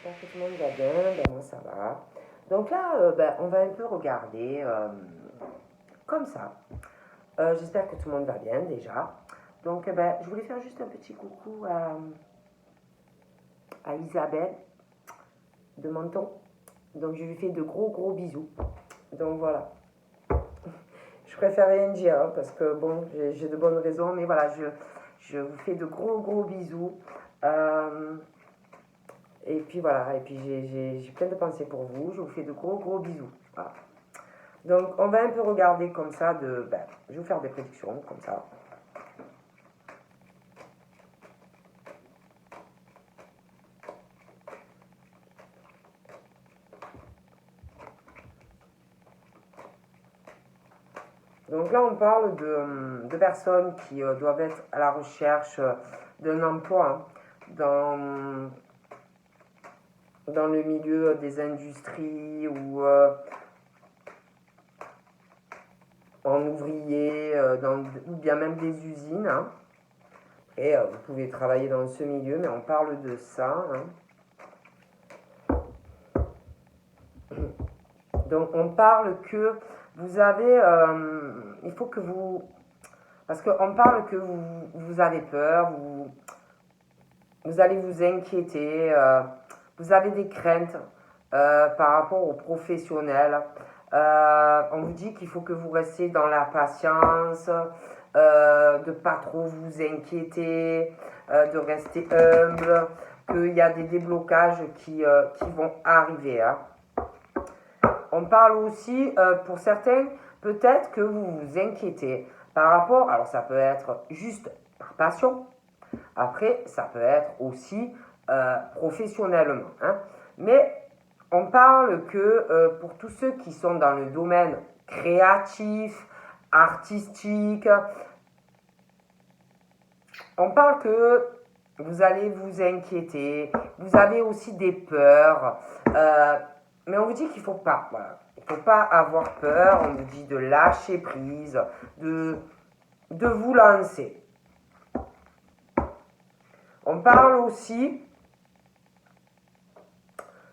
j'espère que tout le monde va bien, moi ça va. Donc là, on va un peu regarder comme ça. J'espère que tout le monde va bien déjà. Donc je voulais faire juste un petit coucou à Isabelle de Menton. Donc je lui fais de gros bisous. Donc voilà. Je préfère rien dire parce que bon, j'ai de bonnes raisons, mais voilà, je vous fais de gros bisous. Et puis voilà, et puis j'ai plein de pensées pour vous. Je vous fais de gros bisous. Voilà. Donc on va un peu regarder comme ça je vais vous faire des prédictions comme ça. Donc là on parle de personnes qui doivent être à la recherche d'un emploi dans le milieu des industries ou en ouvrier, ou bien même des usines. Et vous pouvez travailler dans ce milieu, mais on parle de ça. Donc on parle que vous avez, il faut que vous, parce qu'on parle que vous avez peur, vous allez vous inquiéter, vous avez des craintes par rapport aux professionnels. On vous dit qu'il faut que vous restiez dans la patience, de pas trop vous inquiéter, de rester humble, qu'il y a des déblocages qui vont arriver. On parle aussi, pour certains, peut-être que vous vous inquiétez par rapport, alors ça peut être juste par passion, après ça peut être aussi professionnellement. Mais on parle que pour tous ceux qui sont dans le domaine créatif, artistique, on parle que vous allez vous inquiéter, vous avez aussi des peurs, mais on vous dit qu'il ne faut pas, voilà. Il ne faut pas avoir peur, on vous dit de lâcher prise, de vous lancer. On parle aussi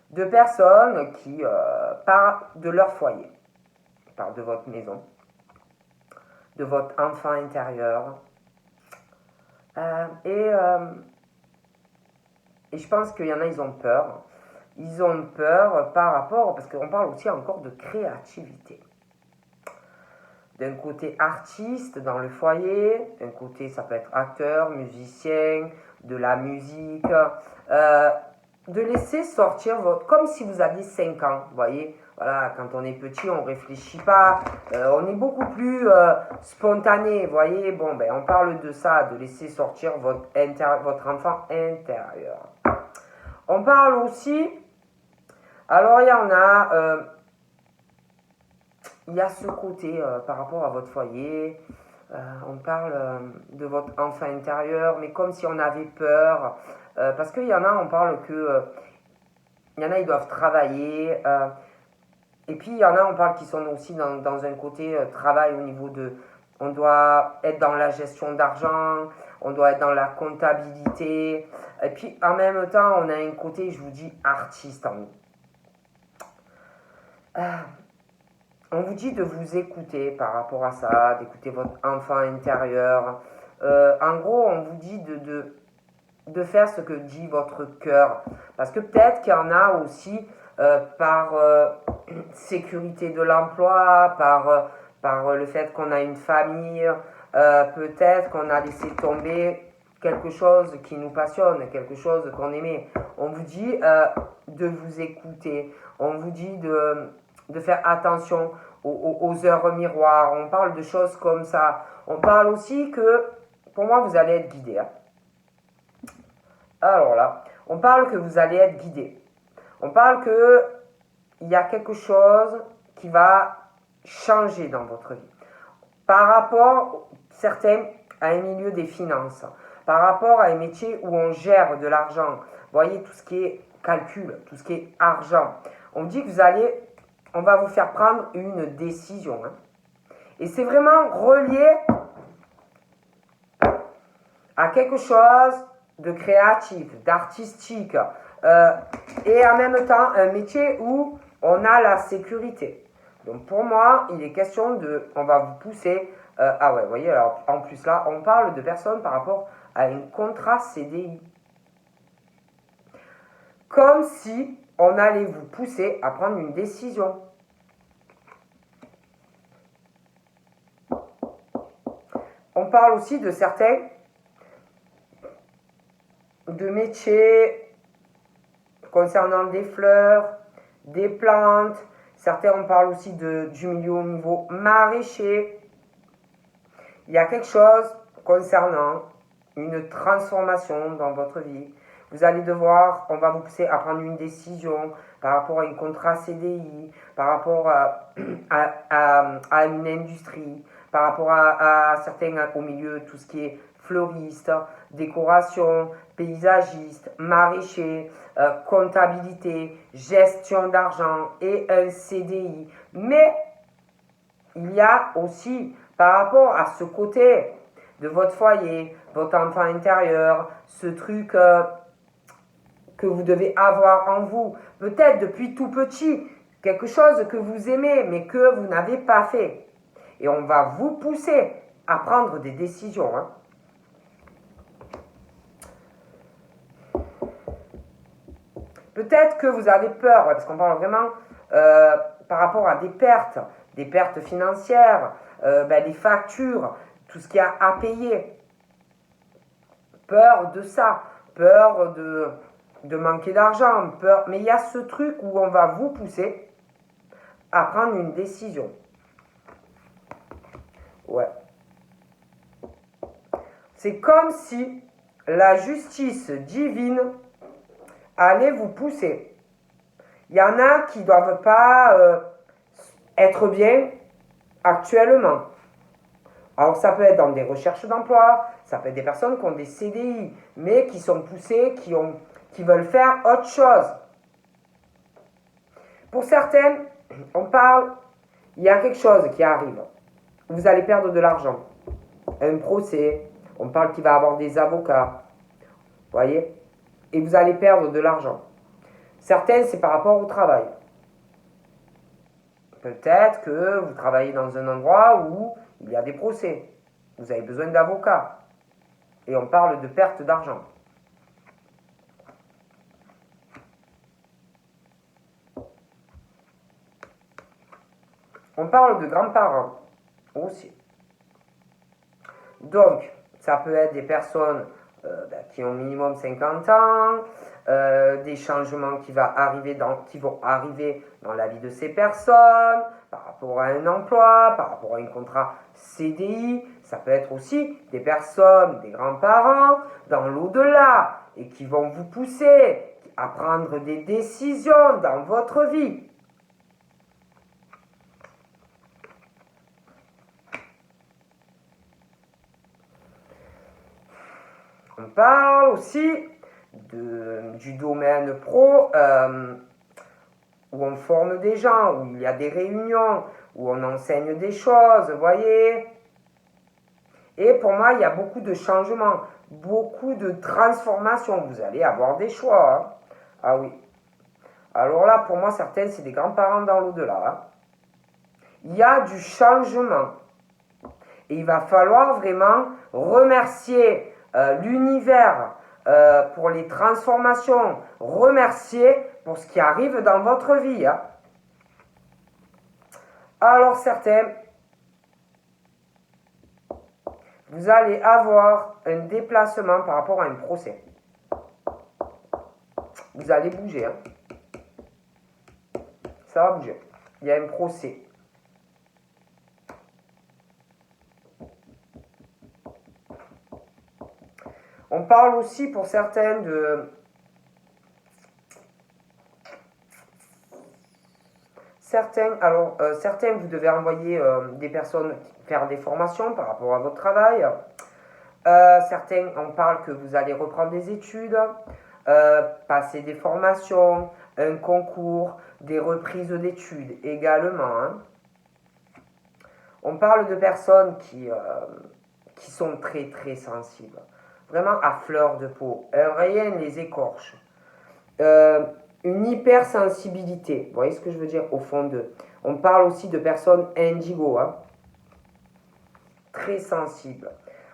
de personnes qui parlent de leur foyer, parlent de votre maison, de votre enfant intérieur. Et je pense qu'il y en a, ils ont peur. Ils ont peur par rapport, parce qu'on parle aussi encore de créativité. D'un côté artiste dans le foyer, d'un côté ça peut être acteur, musicien, de la musique, de laisser sortir comme si vous aviez 5 ans, vous voyez, voilà, quand on est petit, on ne réfléchit pas, on est beaucoup plus spontané, vous voyez, bon, on parle de ça, de laisser sortir votre enfant intérieur. On parle aussi, alors il y a ce côté par rapport à votre foyer, on parle de votre enfant intérieur, mais comme si on avait peur, parce qu'il y en a, on parle que, il y en a, ils doivent travailler, et puis il y en a, on parle qui sont aussi dans un côté travail au niveau de, on doit être dans la gestion d'argent, on doit être dans la comptabilité, et puis en même temps, on a un côté, je vous dis, artiste en nous. On vous dit de vous écouter par rapport à ça, d'écouter votre enfant intérieur. En gros, on vous dit de faire ce que dit votre cœur. Parce que peut-être qu'il y en a aussi par sécurité de l'emploi, par le fait qu'on a une famille, peut-être qu'on a laissé tomber quelque chose qui nous passionne, quelque chose qu'on aimait. On vous dit de vous écouter. On vous dit de faire attention aux heures miroirs. On parle de choses comme ça. On parle aussi que, pour moi, vous allez être guidé. Alors là, on parle que vous allez être guidé. On parle que il y a quelque chose qui va changer dans votre vie. Par rapport, certains, à un milieu des finances. Par rapport à un métier où on gère de l'argent. Vous voyez, tout ce qui est calcul, tout ce qui est argent. On dit que on va vous faire prendre une décision. Et c'est vraiment relié à quelque chose de créatif, d'artistique, et en même temps un métier où on a la sécurité. Donc pour moi, il est question de, on va vous pousser, ah ouais, vous voyez, alors en plus là, on parle de personnes par rapport à un contrat CDI. Comme si on allait vous pousser à prendre une décision. On parle aussi de certains de métiers concernant des fleurs, des plantes. Certains, on parle aussi du milieu au niveau maraîcher. Il y a quelque chose concernant une transformation dans votre vie. Vous allez devoir, on va vous pousser à prendre une décision par rapport à un contrat CDI, par rapport à une industrie, par rapport à certains au milieu, tout ce qui est fleuriste, décoration, paysagiste, maraîcher, comptabilité, gestion d'argent et un CDI. Mais il y a aussi par rapport à ce côté de votre foyer, votre enfant intérieur, ce truc que vous devez avoir en vous, peut-être depuis tout petit, quelque chose que vous aimez mais que vous n'avez pas fait. Et on va vous pousser à prendre des décisions. Hein. Peut-être que vous avez peur, parce qu'on parle vraiment par rapport à des pertes financières, des factures, tout ce qu'il y a à payer. Peur de ça, peur de manquer d'argent, peur. Mais il y a ce truc où on va vous pousser à prendre une décision. Ouais. C'est comme si la justice divine allait vous pousser. Il y en a qui ne doivent pas être bien actuellement. Alors ça peut être dans des recherches d'emploi, ça peut être des personnes qui ont des CDI, mais qui sont poussées, qui veulent faire autre chose. Pour certaines, on parle, il y a quelque chose qui arrive. Vous allez perdre de l'argent. Un procès, on parle qu'il va y avoir des avocats. Vous voyez? Et vous allez perdre de l'argent. Certaines, c'est par rapport au travail. Peut-être que vous travaillez dans un endroit où il y a des procès. Vous avez besoin d'avocats. Et on parle de perte d'argent. On parle de grands-parents aussi. Donc, ça peut être des personnes qui ont minimum 50 ans, des changements qui vont arriver dans la vie de ces personnes, par rapport à un emploi, par rapport à un contrat CDI. Ça peut être aussi des personnes, des grands-parents, dans l'au-delà, et qui vont vous pousser à prendre des décisions dans votre vie. On parle aussi du domaine pro où on forme des gens, où il y a des réunions, où on enseigne des choses, vous voyez. Et pour moi, il y a beaucoup de changements, beaucoup de transformations. Vous allez avoir des choix. Hein. Ah oui. Alors là, pour moi, certaines, c'est des grands-parents dans l'au-delà. Hein. Il y a du changement. Et il va falloir vraiment remercier l'univers pour les transformations, remercier pour ce qui arrive dans votre vie. Hein. Alors certains, vous allez avoir un déplacement par rapport à un procès. Vous allez bouger. Hein. Ça va bouger. Il y a un procès. On parle aussi pour certaines de... Certains, vous devez envoyer des personnes faire des formations par rapport à votre travail. Certains, on parle que vous allez reprendre des études, passer des formations, un concours, des reprises d'études également. Hein. On parle de personnes qui sont très très sensibles. Vraiment à fleur de peau. Rien ne les écorche. euh, une hypersensibilité. Vous voyez ce que je veux dire au fond d'eux. On parle aussi de personnes indigo, hein, très sensibles.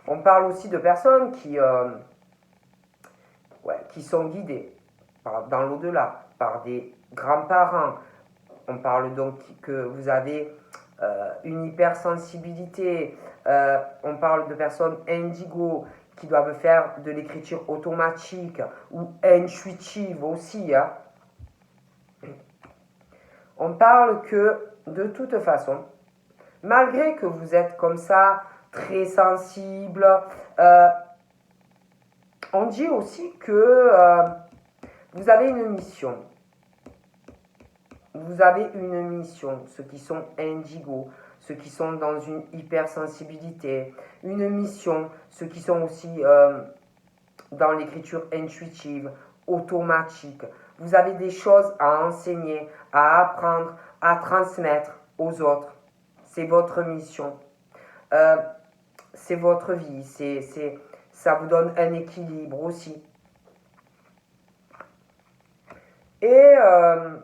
On parle aussi de personnes qui sont guidées dans l'au-delà, par des grands-parents. On parle donc que vous avez une hypersensibilité. On parle de personnes indigo qui doivent faire de l'écriture automatique ou intuitive aussi. Hein. On parle que de toute façon, malgré que vous êtes comme ça, très sensible, on dit aussi que vous avez une mission. Vous avez une mission, ceux qui sont indigo, ceux qui sont dans une hypersensibilité, une mission, ceux qui sont aussi dans l'écriture intuitive, automatique. Vous avez des choses à enseigner, à apprendre, à transmettre aux autres. C'est votre mission. C'est votre vie. Ça vous donne un équilibre aussi. Et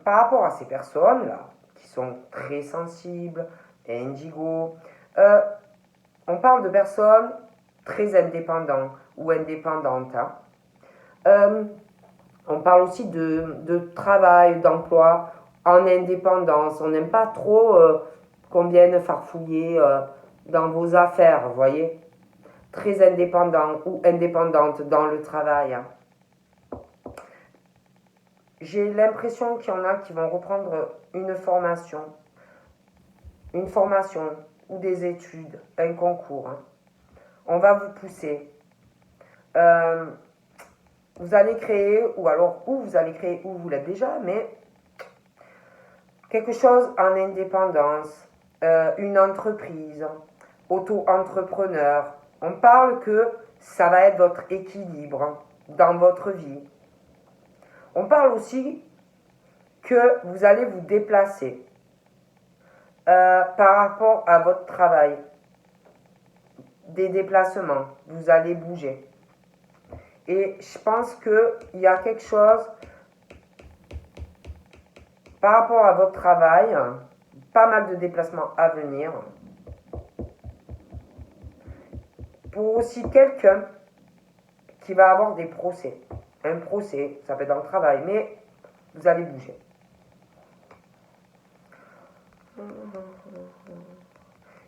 par rapport à ces personnes-là, qui sont très sensibles, indigo, on parle de personnes très indépendantes ou indépendantes. Hein. On parle aussi de travail, d'emploi en indépendance. On n'aime pas trop qu'on vienne farfouiller dans vos affaires, vous voyez. Très indépendant ou indépendante dans le travail. Hein. J'ai l'impression qu'il y en a qui vont reprendre une formation ou des études, un concours. Hein. On va vous pousser. Vous allez créer, ou vous allez créer, ou vous l'êtes déjà, mais quelque chose en indépendance, une entreprise, auto-entrepreneur. On parle que ça va être votre équilibre dans votre vie. On parle aussi que vous allez vous déplacer par rapport à votre travail. Des déplacements, vous allez bouger. Et je pense qu'il y a quelque chose par rapport à votre travail, pas mal de déplacements à venir. Pour aussi quelqu'un qui va avoir des procès. Un procès, ça peut être dans le travail, mais vous allez bouger.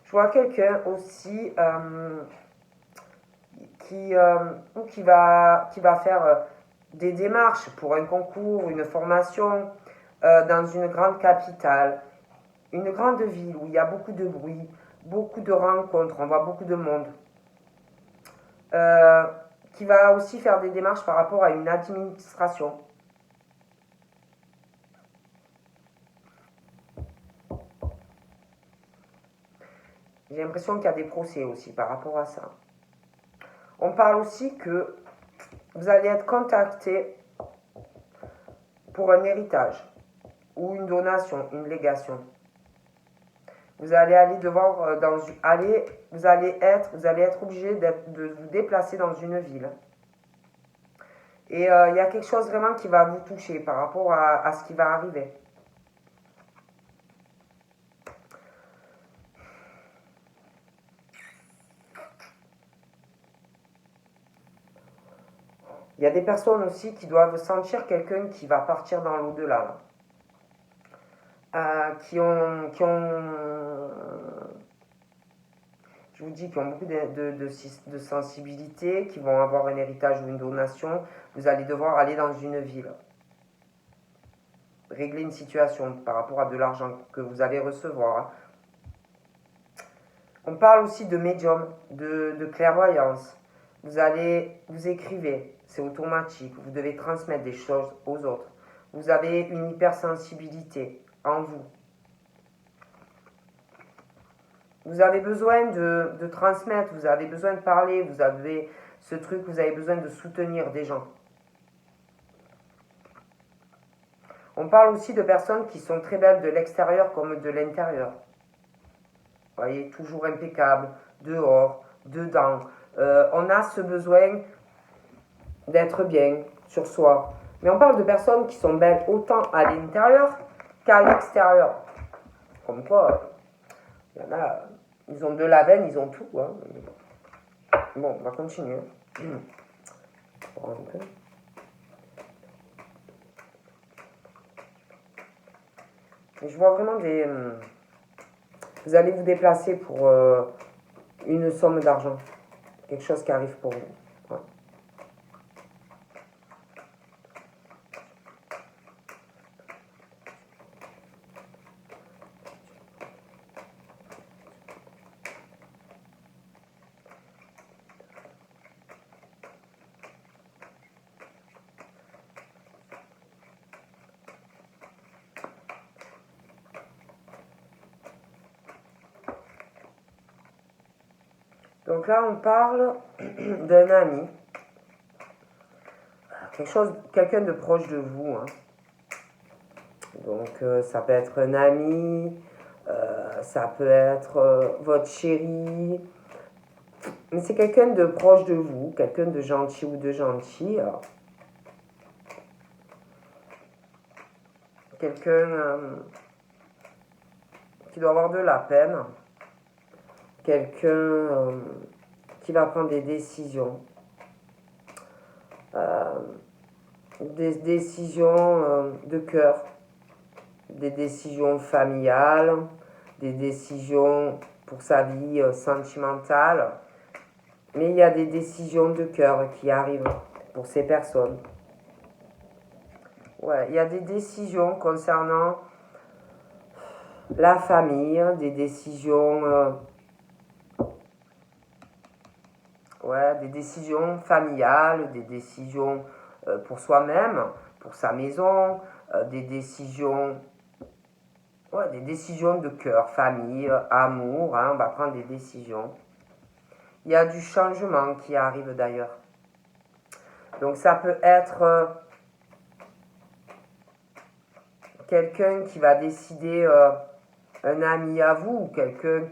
Je vois quelqu'un aussi qui va faire des démarches pour un concours, une formation dans une grande capitale, une grande ville où il y a beaucoup de bruit, beaucoup de rencontres, on voit beaucoup de monde. Qui va aussi faire des démarches par rapport à une administration. J'ai l'impression qu'il y a des procès aussi par rapport à ça. On parle aussi que vous allez être contacté pour un héritage ou une donation, une légation. Vous allez aller devoir vous allez être obligé de vous déplacer dans une ville. Et il y a quelque chose vraiment qui va vous toucher par rapport à ce qui va arriver. Il y a des personnes aussi qui doivent sentir quelqu'un qui va partir dans l'au-delà. Qui ont, je vous dis, qui ont beaucoup de sensibilité, qui vont avoir un héritage ou une donation. Vous allez devoir aller dans une ville. Régler une situation par rapport à de l'argent que vous allez recevoir. On parle aussi de médium, de clairvoyance. Vous écrivez, c'est automatique, vous devez transmettre des choses aux autres. Vous avez une hypersensibilité en vous. Vous avez besoin de transmettre, vous avez besoin de parler, vous avez ce truc, vous avez besoin de soutenir des gens. On parle aussi de personnes qui sont très belles de l'extérieur comme de l'intérieur. Vous voyez, toujours impeccable, dehors, dedans. On a ce besoin d'être bien sur soi, Mais on parle de personnes qui sont belles autant à l'intérieur qu'à l'extérieur. Comme quoi, il y en a, ils ont de la veine, ils ont tout. Hein. Bon, on va continuer. Un peu. Et je vois vraiment des... Vous allez vous déplacer pour une somme d'argent. Quelque chose qui arrive pour vous. Ouais. Donc là, on parle d'un ami. Quelqu'un de proche de vous. Hein. Donc ça peut être un ami, ça peut être votre chéri. Mais c'est quelqu'un de proche de vous, quelqu'un de gentil ou de gentil. Quelqu'un qui doit avoir de la peine. Quelqu'un qui va prendre des décisions. Des décisions de cœur. Des décisions familiales. Des décisions pour sa vie sentimentale. Mais il y a des décisions de cœur qui arrivent pour ces personnes. Ouais, il y a des décisions concernant la famille, des décisions, des décisions familiales, des décisions pour soi-même, pour sa maison, des décisions de cœur, famille, amour, hein, on va prendre des décisions. Il y a du changement qui arrive d'ailleurs. Donc ça peut être quelqu'un qui va décider, un ami à vous, ou quelqu'un,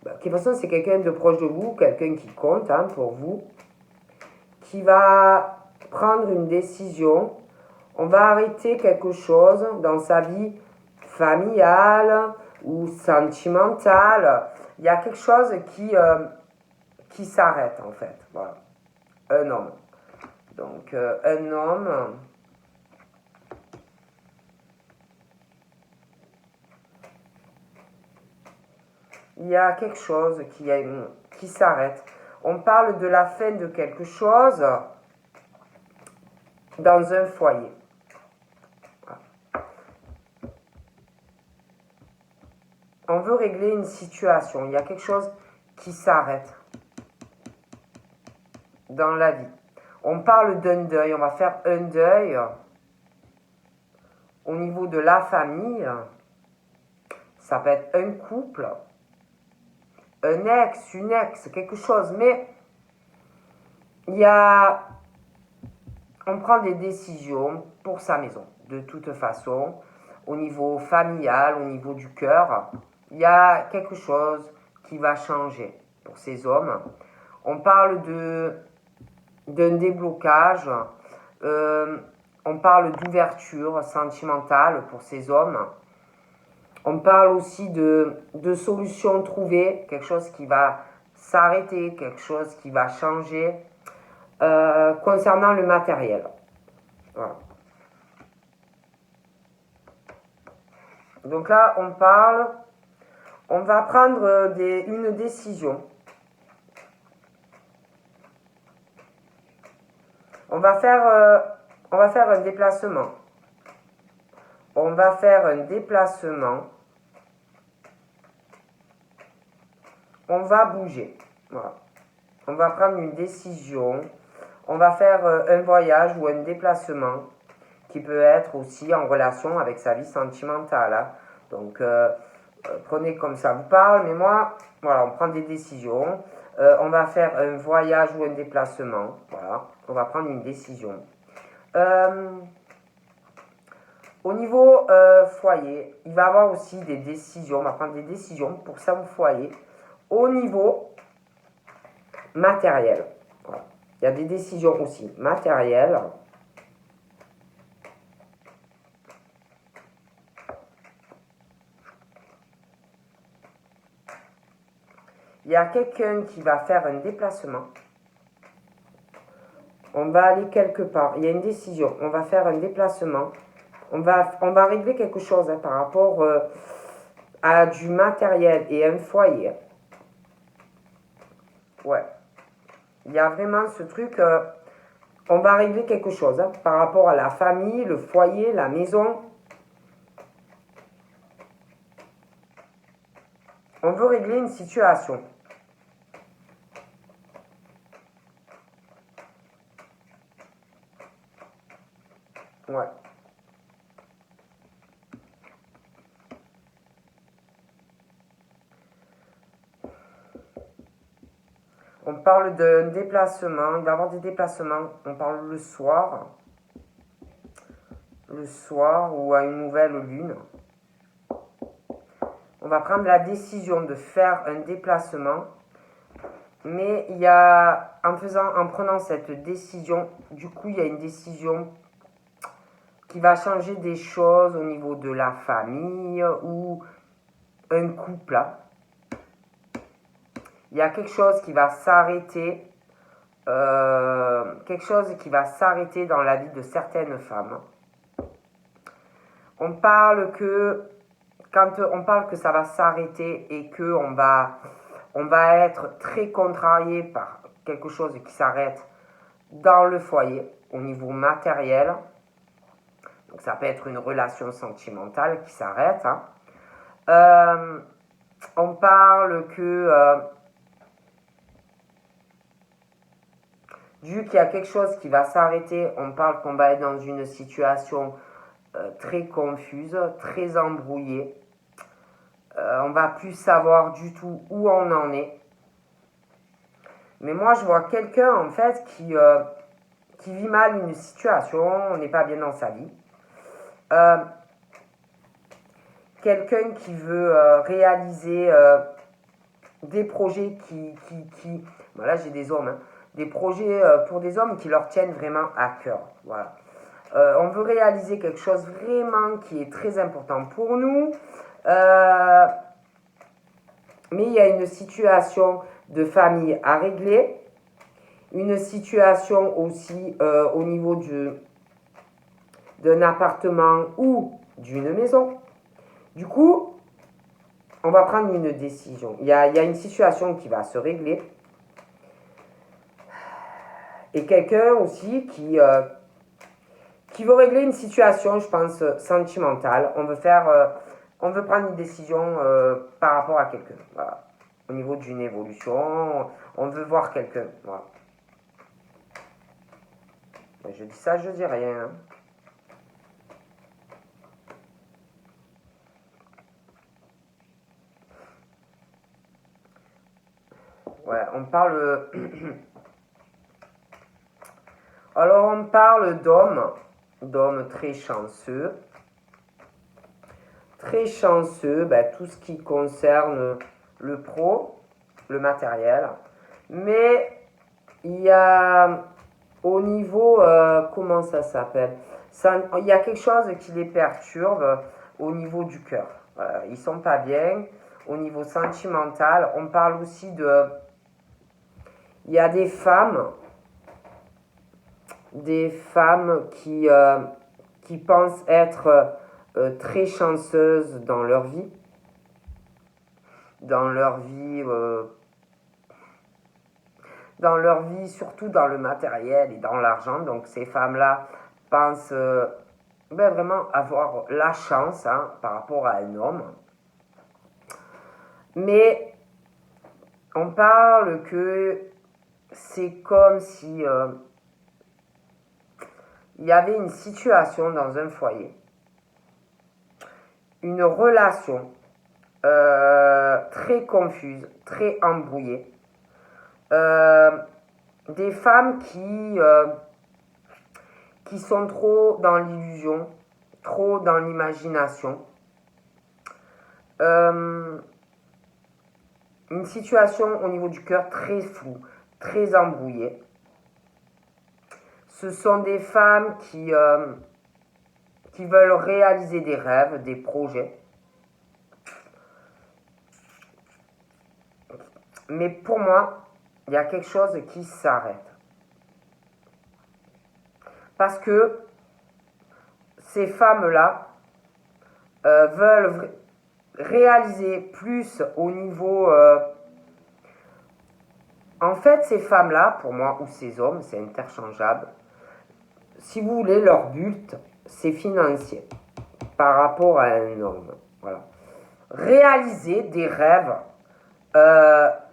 de toute façon c'est quelqu'un de proche de vous, quelqu'un qui compte hein, pour vous, qui va prendre une décision. On va arrêter quelque chose dans sa vie familiale ou sentimentale. Il y a quelque chose qui s'arrête en fait. Voilà. Un homme. Donc un homme... Il y a quelque chose qui s'arrête. On parle de la fin de quelque chose dans un foyer. On veut régler une situation. Il y a quelque chose qui s'arrête dans la vie. On parle d'un deuil. On va faire un deuil au niveau de la famille. Ça peut être un couple, un ex, une ex, quelque chose. Mais on prend des décisions pour sa maison. De toute façon, au niveau familial, au niveau du cœur, il y a quelque chose qui va changer pour ces hommes. On parle d'un déblocage, on parle d'ouverture sentimentale pour ces hommes. On parle aussi de solutions trouvées, quelque chose qui va s'arrêter, quelque chose qui va changer concernant le matériel. Voilà. Donc là, on va prendre une décision. On va faire un déplacement. On va faire un déplacement. On va bouger. Voilà. On va prendre une décision. On va faire un voyage ou un déplacement qui peut être aussi en relation avec sa vie sentimentale. Hein. Donc, prenez comme ça vous parle. Mais moi, voilà, on prend des décisions. On va faire un voyage ou un déplacement. Voilà, on va prendre une décision. Au niveau foyer, il va y avoir aussi des décisions. On va prendre des décisions pour son foyer. Au niveau matériel. Voilà. Il y a des décisions aussi matérielles. Il y a quelqu'un qui va faire un déplacement. On va aller quelque part. Il y a une décision. On va faire un déplacement. On va régler quelque chose par rapport à du matériel et un foyer. Ouais. Il y a vraiment ce truc. On va régler quelque chose par rapport à la famille, le foyer, la maison. On veut régler une situation. Ouais. On parle d'un déplacement. Il va y avoir des déplacements. On parle le soir. Le soir ou à une nouvelle lune. On va prendre la décision de faire un déplacement. Mais il y a, en prenant cette décision, du coup, il y a une décision qui va changer des choses au niveau de la famille ou un couple. Il y a quelque chose qui va s'arrêter, dans la vie de certaines femmes. On parle que, quand on parle que ça va s'arrêter et que on va être très contrarié par quelque chose qui s'arrête dans le foyer, au niveau matériel. Donc ça peut être une relation sentimentale qui s'arrête. On parle que vu qu'il y a quelque chose qui va s'arrêter, on parle qu'on va être dans une situation très confuse, très embrouillée. On va plus savoir du tout où on en est. Mais moi, je vois quelqu'un, en fait, qui vit mal une situation, on n'est pas bien dans sa vie. Quelqu'un qui veut réaliser des projets voilà, j'ai des hommes, des projets pour des hommes qui leur tiennent vraiment à cœur. Voilà. On veut réaliser quelque chose vraiment qui est très important pour nous. Mais il y a une situation de famille à régler. Une situation aussi au niveau d'un appartement ou d'une maison. Du coup, on va prendre une décision. Il y a une situation qui va se régler. Et quelqu'un aussi qui veut régler une situation, je pense, sentimentale. On veut prendre une décision par rapport à quelqu'un. Voilà. Au niveau d'une évolution, on veut voir quelqu'un. Voilà. Je dis ça, je dis rien. Ouais, on parle. Alors, on parle d'hommes très chanceux. Très chanceux, tout ce qui concerne le pro, le matériel. Mais il y a au niveau, comment ça s'appelle, il y a quelque chose qui les perturbe au niveau du cœur. Ils sont pas bien. Au niveau sentimental, on parle aussi de... Il y a des femmes qui pensent être très chanceuses dans leur vie. Dans leur vie, surtout dans le matériel et dans l'argent. Donc ces femmes-là pensent vraiment avoir la chance par rapport à un homme. Mais on parle que c'est comme si il y avait une situation dans un foyer, une relation très confuse, très embrouillée. Des femmes qui sont trop dans l'illusion, trop dans l'imagination. Une situation au niveau du cœur très floue, très embrouillée. Ce sont des femmes qui veulent réaliser des rêves, des projets. Mais pour moi, il y a quelque chose qui s'arrête. Parce que ces femmes-là veulent réaliser plus au niveau... En fait, ces femmes-là, pour moi, ou ces hommes, c'est interchangeable. Si vous voulez, leur but, c'est financier par rapport à un homme. Voilà. Réaliser des rêves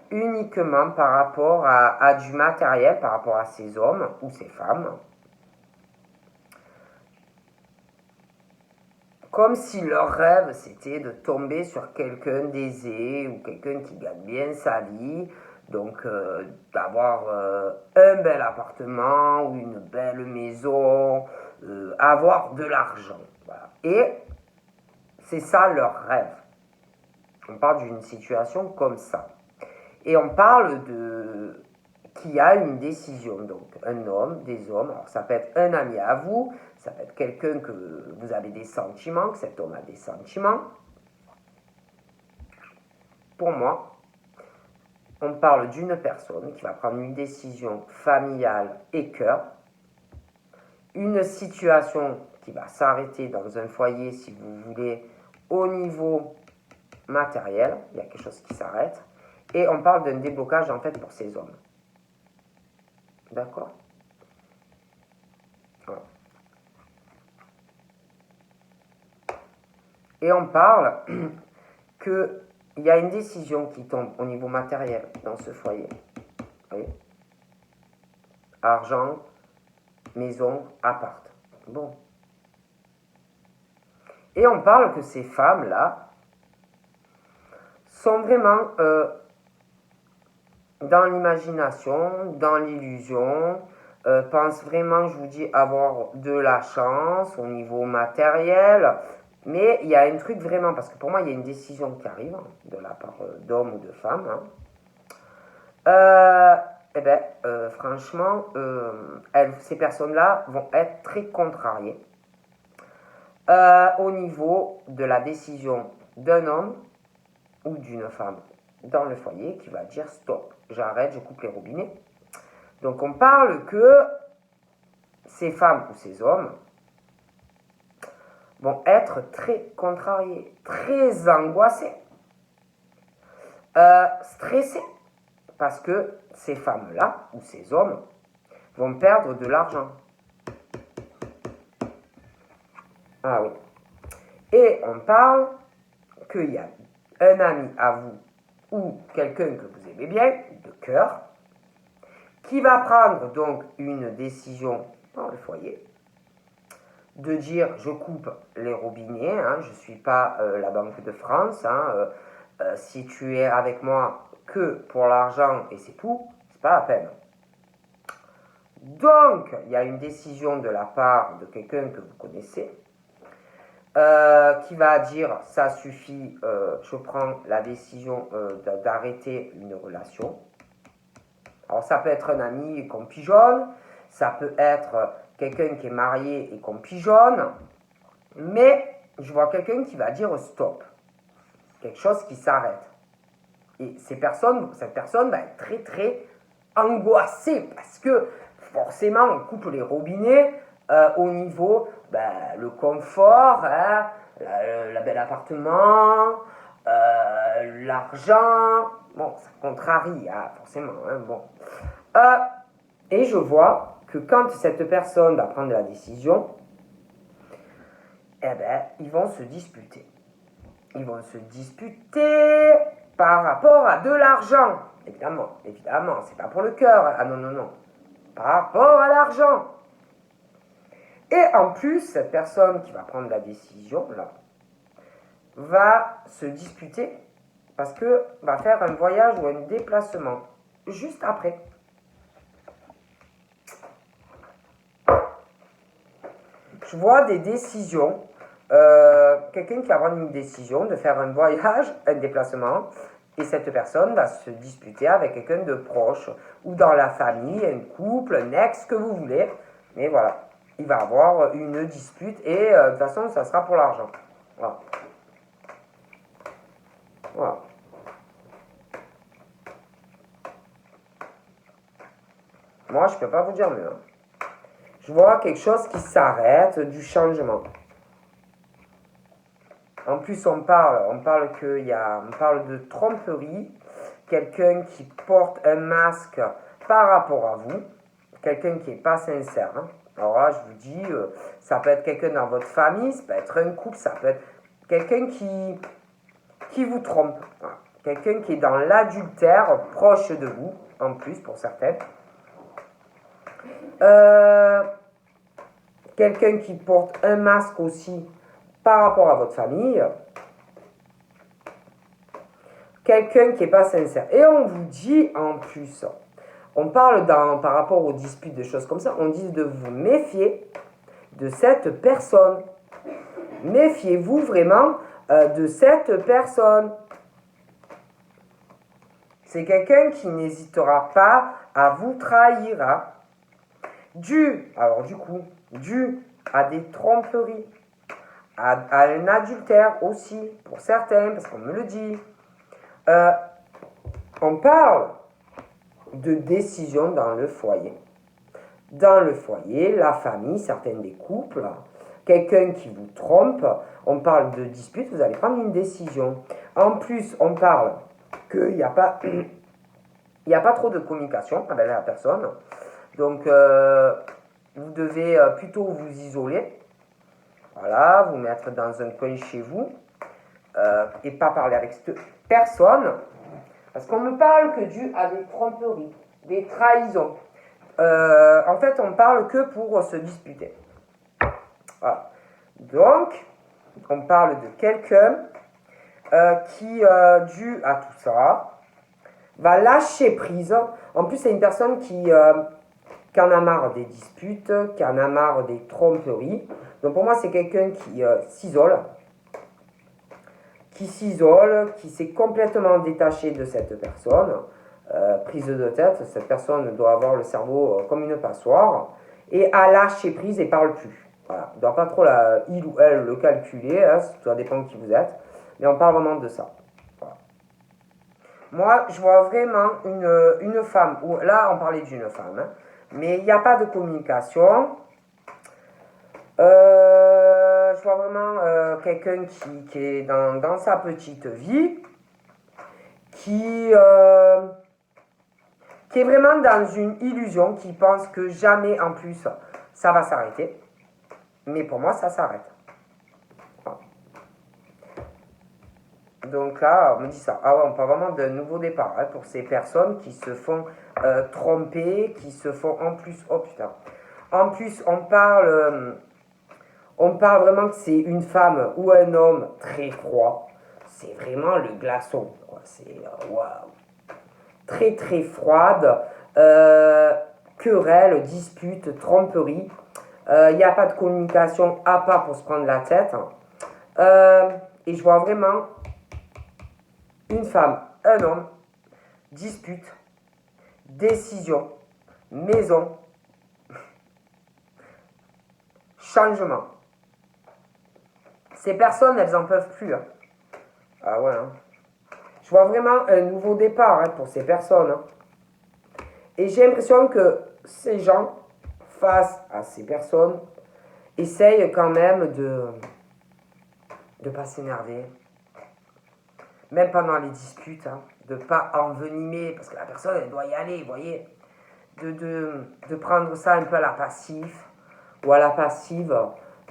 uniquement par rapport à du matériel, par rapport à ces hommes ou ces femmes. Comme si leur rêve, c'était de tomber sur quelqu'un d'aisé ou quelqu'un qui gagne bien sa vie. Donc, d'avoir un bel appartement ou une belle maison, avoir de l'argent. Voilà. Et c'est ça leur rêve. On parle d'une situation comme ça. Et on parle de qu'il y a une décision. Donc, un homme, des hommes, alors ça peut être un ami à vous, ça peut être quelqu'un que vous avez des sentiments, que cet homme a des sentiments. Pour moi, on parle d'une personne qui va prendre une décision familiale et cœur, une situation qui va s'arrêter dans un foyer, si vous voulez, au niveau matériel, il y a quelque chose qui s'arrête, et on parle d'un déblocage en fait pour ces hommes. D'accord? Voilà. Et on parle qu'il y a une décision qui tombe au niveau matériel dans ce foyer. Vous voyez? Argent, maison, appart. Bon. Et on parle que ces femmes-là sont vraiment dans l'imagination, dans l'illusion, pensent vraiment, je vous dis, avoir de la chance au niveau matériel. Mais il y a un truc vraiment, parce que pour moi, il y a une décision qui arrive de la part d'hommes ou de femmes. Franchement, ces personnes-là vont être très contrariées au niveau de la décision d'un homme ou d'une femme dans le foyer qui va dire stop, j'arrête, je coupe les robinets. Donc on parle que ces femmes ou ces hommes vont être très contrariés, très angoissés, stressés, parce que ces femmes-là ou ces hommes vont perdre de l'argent. Ah oui. Et on parle qu'il y a un ami à vous ou quelqu'un que vous aimez bien, de cœur, qui va prendre donc une décision dans le foyer, de dire je coupe les robinets, hein, je ne suis pas la Banque de France, hein, si tu es avec moi que pour l'argent et c'est tout, c'est pas la peine. Donc, il y a une décision de la part de quelqu'un que vous connaissez qui va dire ça suffit, je prends la décision d'arrêter une relation. Alors ça peut être un ami qu'on pigeonne, ça peut être quelqu'un qui est marié et qu'on pigeonne, mais je vois quelqu'un qui va dire stop, quelque chose qui s'arrête. Et cette personne va être très très angoissée parce que forcément on coupe les robinets au niveau le confort, hein, la belle appartement, l'argent. Bon, ça contrarie, hein, forcément. Hein, bon. Et je vois que quand cette personne va prendre la décision, ils vont se disputer. Ils vont se disputer par rapport à de l'argent. Évidemment, c'est pas pour le cœur. Ah non, non, non. Par rapport à l'argent. Et en plus, cette personne qui va prendre la décision, là, va se disputer parce que va faire un voyage ou un déplacement juste après. Je vois des décisions, quelqu'un qui va prendre une décision de faire un voyage, un déplacement, et cette personne va se disputer avec quelqu'un de proche, ou dans la famille, un couple, un ex, ce que vous voulez, mais voilà, il va avoir une dispute, et de toute façon, ça sera pour l'argent. Voilà. Voilà. Moi, je ne peux pas vous dire mieux. Je vois quelque chose qui s'arrête, du changement. En plus, on parle de tromperie, quelqu'un qui porte un masque par rapport à vous, quelqu'un qui n'est pas sincère. Hein. Alors là, je vous dis, ça peut être quelqu'un dans votre famille, ça peut être un couple, ça peut être quelqu'un qui vous trompe. Voilà. Quelqu'un qui est dans l'adultère, proche de vous, en plus pour certains. Quelqu'un qui porte un masque aussi par rapport à votre famille. Quelqu'un qui n'est pas sincère. Et on vous dit en plus, on parle par rapport aux disputes, de choses comme ça, on dit de vous méfier de cette personne. Méfiez-vous vraiment de cette personne. C'est quelqu'un qui n'hésitera pas à vous trahir. Hein. Dû à des tromperies, à un adultère aussi, pour certains, parce qu'on me le dit. On parle de décision dans le foyer. Dans le foyer, la famille, certains des couples, quelqu'un qui vous trompe, on parle de dispute, vous allez prendre une décision. En plus, on parle qu'il n'y a pas, trop de communication avec la personne. Donc, vous devez plutôt vous isoler. Voilà, vous mettre dans un coin chez vous et pas parler avec cette personne. Parce qu'on ne parle que dû à des tromperies, des trahisons. En fait, on parle que pour se disputer. Voilà. Donc, on parle de quelqu'un qui, dû à tout ça, va lâcher prise. En plus, c'est une personne qui en a marre des disputes, qui en a marre des tromperies. Donc, pour moi, c'est quelqu'un qui s'isole, qui s'est complètement détaché de cette personne. Prise de tête, cette personne doit avoir le cerveau comme une passoire et a lâché prise et parle plus. Voilà. On ne doit pas trop il ou elle le calculer, hein, ça dépend de qui vous êtes, mais on parle vraiment de ça. Voilà. Moi, je vois vraiment une femme, là on parlait d'une femme, hein, mais il n'y a pas de communication. Je vois vraiment quelqu'un qui est dans sa petite vie, qui est vraiment dans une illusion, qui pense que jamais en plus ça va s'arrêter. Mais pour moi, ça s'arrête. Voilà. Donc là, on me dit ça. Ah ouais, on parle vraiment d'un nouveau départ hein, pour ces personnes qui se font tromper, qui se font en plus... Oh putain. En plus, on parle vraiment que c'est une femme ou un homme très froid. C'est vraiment le glaçon. C'est waouh. Très très froide, querelle, dispute, tromperie. Il n'y a pas de communication à part pour se prendre la tête. Et je vois vraiment une femme, un homme, dispute, décision, maison, changement. Ces personnes, elles n'en peuvent plus. Hein. Ah ouais. Hein. Je vois vraiment un nouveau départ hein, pour ces personnes. Hein. Et j'ai l'impression que ces gens, face à ces personnes, essayent quand même de ne pas s'énerver. Même pendant les disputes, hein, de ne pas envenimer, parce que la personne, elle doit y aller, vous voyez. De prendre ça un peu à la passif ou à la passive,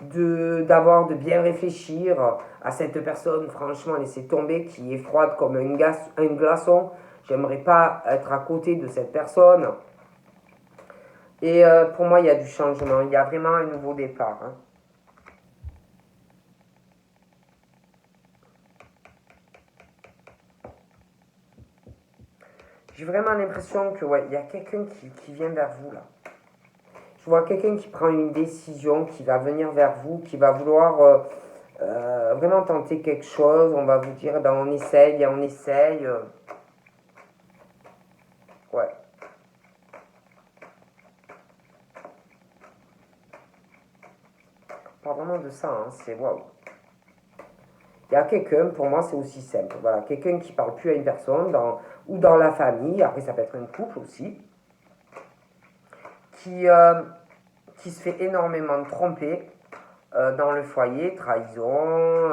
de bien réfléchir à cette personne, franchement, laisser tomber, qui est froide comme un glaçon. J'aimerais pas être à côté de cette personne. Et pour moi, il y a du changement. Il y a vraiment un nouveau départ. Hein. J'ai vraiment l'impression que ouais, il y a quelqu'un qui vient vers vous là. Je vois quelqu'un qui prend une décision, qui va venir vers vous, qui va vouloir vraiment tenter quelque chose. On va vous dire, ben, on essaye. Ouais. Pas vraiment de ça, hein, c'est waouh. Il y a quelqu'un, pour moi c'est aussi simple. Voilà, quelqu'un qui parle plus à une personne, ou dans la famille, après ça peut être un couple aussi. qui se fait énormément tromper dans le foyer, trahison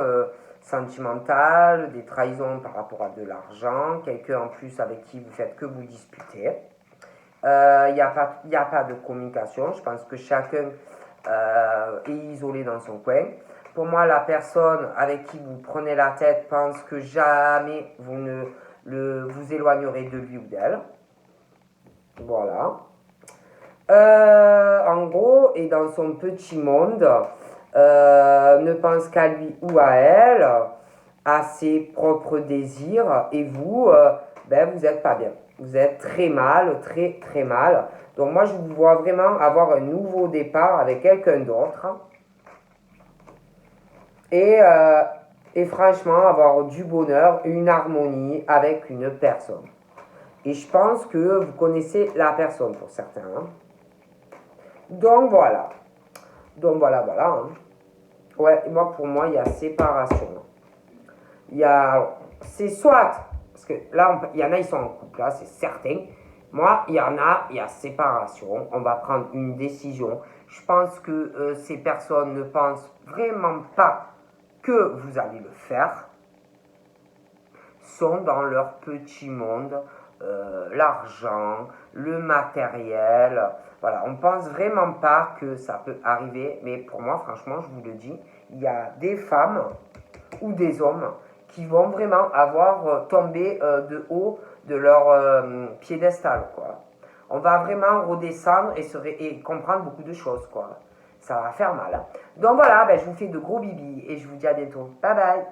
sentimentale, des trahisons par rapport à de l'argent, quelqu'un en plus avec qui vous faites que vous disputer. Il n'y a pas de communication, je pense que chacun est isolé dans son coin. Pour moi, la personne avec qui vous prenez la tête pense que jamais vous ne vous éloignerez de lui ou d'elle. Voilà. En gros, et dans son petit monde, ne pense qu'à lui ou à elle, à ses propres désirs, et vous, vous n'êtes pas bien. Vous êtes très mal, très très mal. Donc moi, je vous vois vraiment avoir un nouveau départ avec quelqu'un d'autre. Et franchement, avoir du bonheur, une harmonie avec une personne. Et je pense que vous connaissez la personne pour certains. Hein. Donc voilà. Voilà. Hein. Ouais, pour moi, il y a séparation. C'est soit, parce que là, il y en a, ils sont en couple, là, c'est certain. Moi, il y a séparation. On va prendre une décision. Je pense que ces personnes ne pensent vraiment pas que vous allez le faire. Sont dans leur petit monde, l'argent, le matériel. Voilà, on ne pense vraiment pas que ça peut arriver. Mais pour moi, franchement, je vous le dis, il y a des femmes ou des hommes qui vont vraiment avoir tombé de haut de leur piédestal, quoi. On va vraiment redescendre et comprendre beaucoup de choses, quoi. Ça va faire mal. Hein. Donc voilà, je vous fais de gros bibis et je vous dis à bientôt. Bye bye.